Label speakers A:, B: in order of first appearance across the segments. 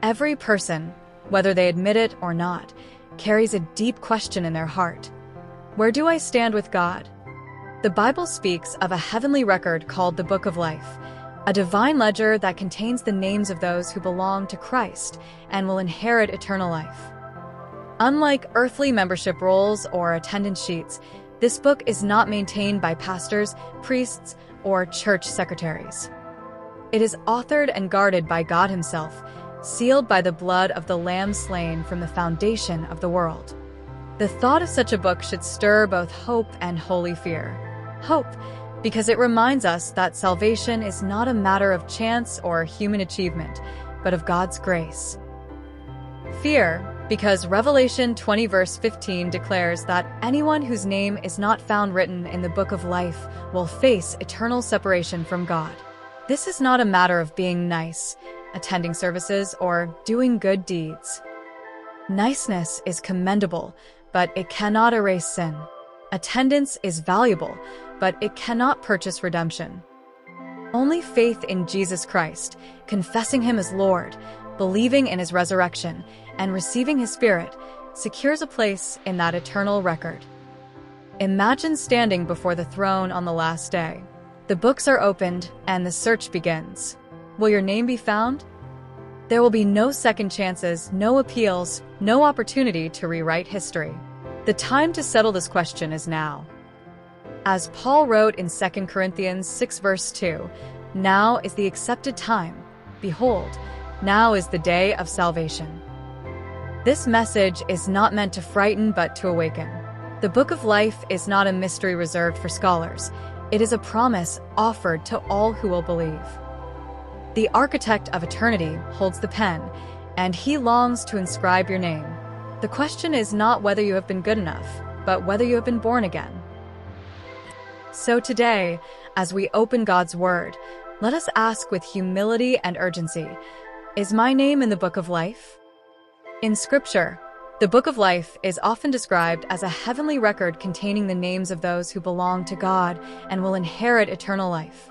A: Every person, whether they admit it or not, carries a deep question in their heart. Where do I stand with God? The Bible speaks of a heavenly record called the Book of Life, a divine ledger that contains the names of those who belong to Christ and will inherit eternal life. Unlike earthly membership rolls or attendance sheets, this book is not maintained by pastors, priests, or church secretaries. It is authored and guarded by God Himself, sealed by the blood of the Lamb slain from the foundation of the world. The thought of such a book should stir both hope and holy fear. Hope, because it reminds us that salvation is not a matter of chance or human achievement, but of God's grace. Fear, because Revelation 20 verse 15 declares that anyone whose name is not found written in the Book of Life will face eternal separation from God. This is not a matter of being nice, attending services, or doing good deeds. Niceness is commendable, but it cannot erase sin. Attendance is valuable, but it cannot purchase redemption. Only faith in Jesus Christ, confessing Him as Lord, believing in His resurrection, and receiving His Spirit secures a place in that eternal record. Imagine standing before the throne on the last day. The books are opened and the search begins. Will your name be found? There will be no second chances, no appeals, no opportunity to rewrite history. The time to settle this question is now. As Paul wrote in 2 Corinthians 6 verse 2, "Now is the accepted time. Behold, now is the day of salvation." This message is not meant to frighten but to awaken. The Book of Life is not a mystery reserved for scholars. It is a promise offered to all who will believe. The architect of eternity holds the pen, and He longs to inscribe your name. The question is not whether you have been good enough, but whether you have been born again. So today, as we open God's Word, let us ask with humility and urgency, is my name in the Book of Life? In Scripture, the Book of Life is often described as a heavenly record containing the names of those who belong to God and will inherit eternal life.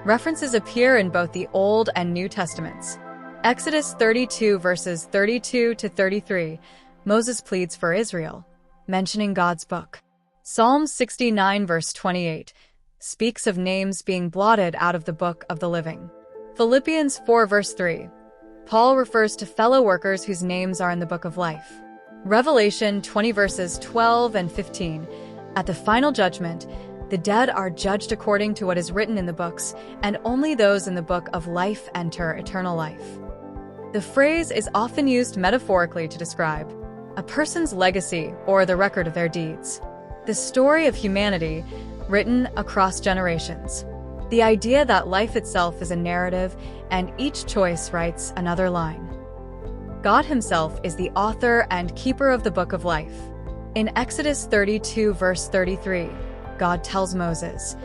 A: References appear in both the Old and New Testaments. Exodus 32 verses 32 to 33, Moses pleads for Israel, mentioning God's book. Psalm 69 verse 28 speaks of names being blotted out of the book of the living. Philippians 4 verse 3, Paul refers to fellow workers whose names are in the book of life. Revelation 20 verses 12 and 15, at the final judgment, the dead are judged according to what is written in the books, and only those in the book of life enter eternal life. The phrase is often used metaphorically to describe a person's legacy or the record of their deeds. The story of humanity, written across generations. The idea that life itself is a narrative and each choice writes another line. God Himself is the author and keeper of the book of life. In Exodus 32 verse 33, God tells Moses,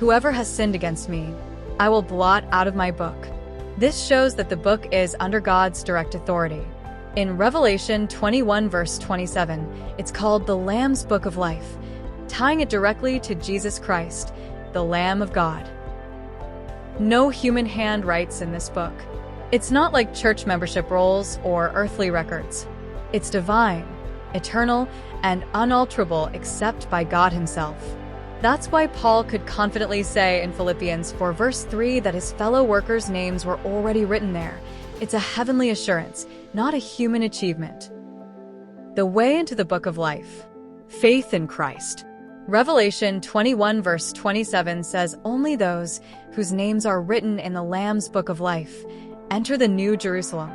A: "Whoever has sinned against me, I will blot out of my book." This shows that the book is under God's direct authority. In Revelation 21 verse 27, it's called the Lamb's Book of Life, tying it directly to Jesus Christ, the Lamb of God. No human hand writes in this book. It's not like church membership rolls or earthly records. It's divine, eternal, and unalterable except by God Himself. That's why Paul could confidently say in Philippians 4 verse 3 that his fellow workers' names were already written there. It's a heavenly assurance, not a human achievement. The way into the book of life. Faith in Christ. Revelation 21 verse 27 says only those whose names are written in the Lamb's Book of Life enter the New Jerusalem.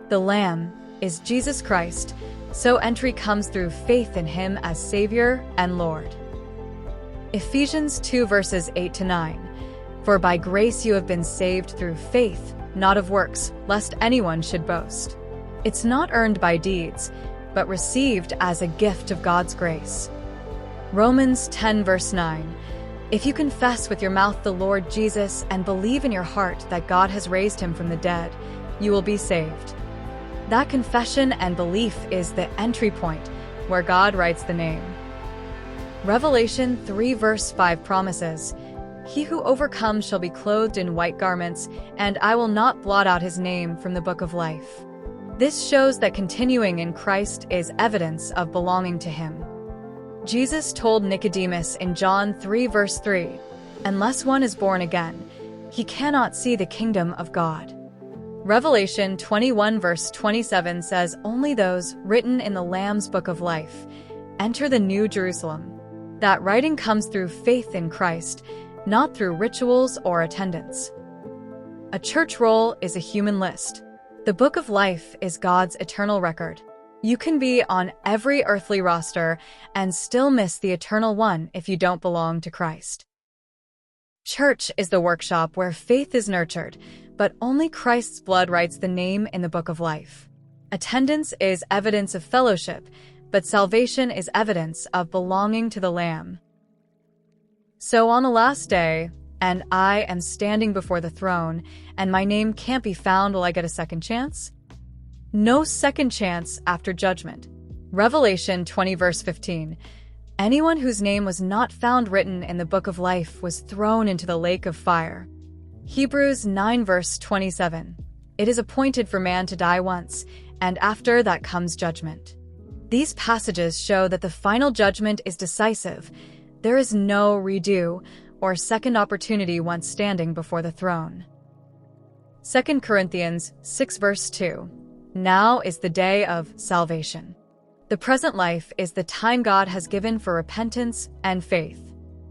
A: The Lamb is Jesus Christ, so entry comes through faith in Him as Savior and Lord. Ephesians 2 verses 8 to 9. For by grace you have been saved through faith, not of works, lest anyone should boast. It's not earned by deeds, but received as a gift of God's grace. Romans 10 verse 9. If you confess with your mouth the Lord Jesus and believe in your heart that God has raised Him from the dead, you will be saved. That confession and belief is the entry point where God writes the name. Revelation 3 verse 5 promises, He who overcomes shall be clothed in white garments, and I will not blot out his name from the book of life. This shows that continuing in Christ is evidence of belonging to Him. Jesus told Nicodemus in John 3 verse 3, "Unless one is born again, he cannot see the kingdom of God." Revelation 21 verse 27 says only those written in the Lamb's Book of Life enter the New Jerusalem. That writing comes through faith in Christ, not through rituals or attendance. A church roll is a human list. The Book of Life is God's eternal record. You can be on every earthly roster and still miss the eternal one if you don't belong to Christ. Church is the workshop where faith is nurtured, but only Christ's blood writes the name in the Book of Life. Attendance is evidence of fellowship, but salvation is evidence of belonging to the Lamb. So on the last day, and I am standing before the throne, and my name can't be found, will I get a second chance? No second chance after judgment. Revelation 20 verse 15. Anyone whose name was not found written in the Book of Life was thrown into the lake of fire. Hebrews 9 verse 27. It is appointed for man to die once, and after that comes judgment. These passages show that the final judgment is decisive. There is no redo or second opportunity once standing before the throne. 2 Corinthians 6 verse 2. Now is the day of salvation. The present life is the time God has given for repentance and faith.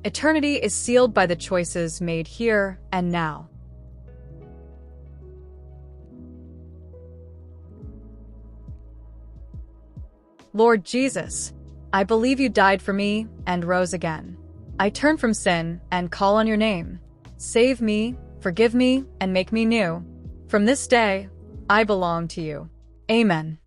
A: Eternity is sealed by the choices made here and now. Lord Jesus, I believe you died for me and rose again. I turn from sin and call on your name. Save me, forgive me, and make me new. From this day, I belong to you. Amen.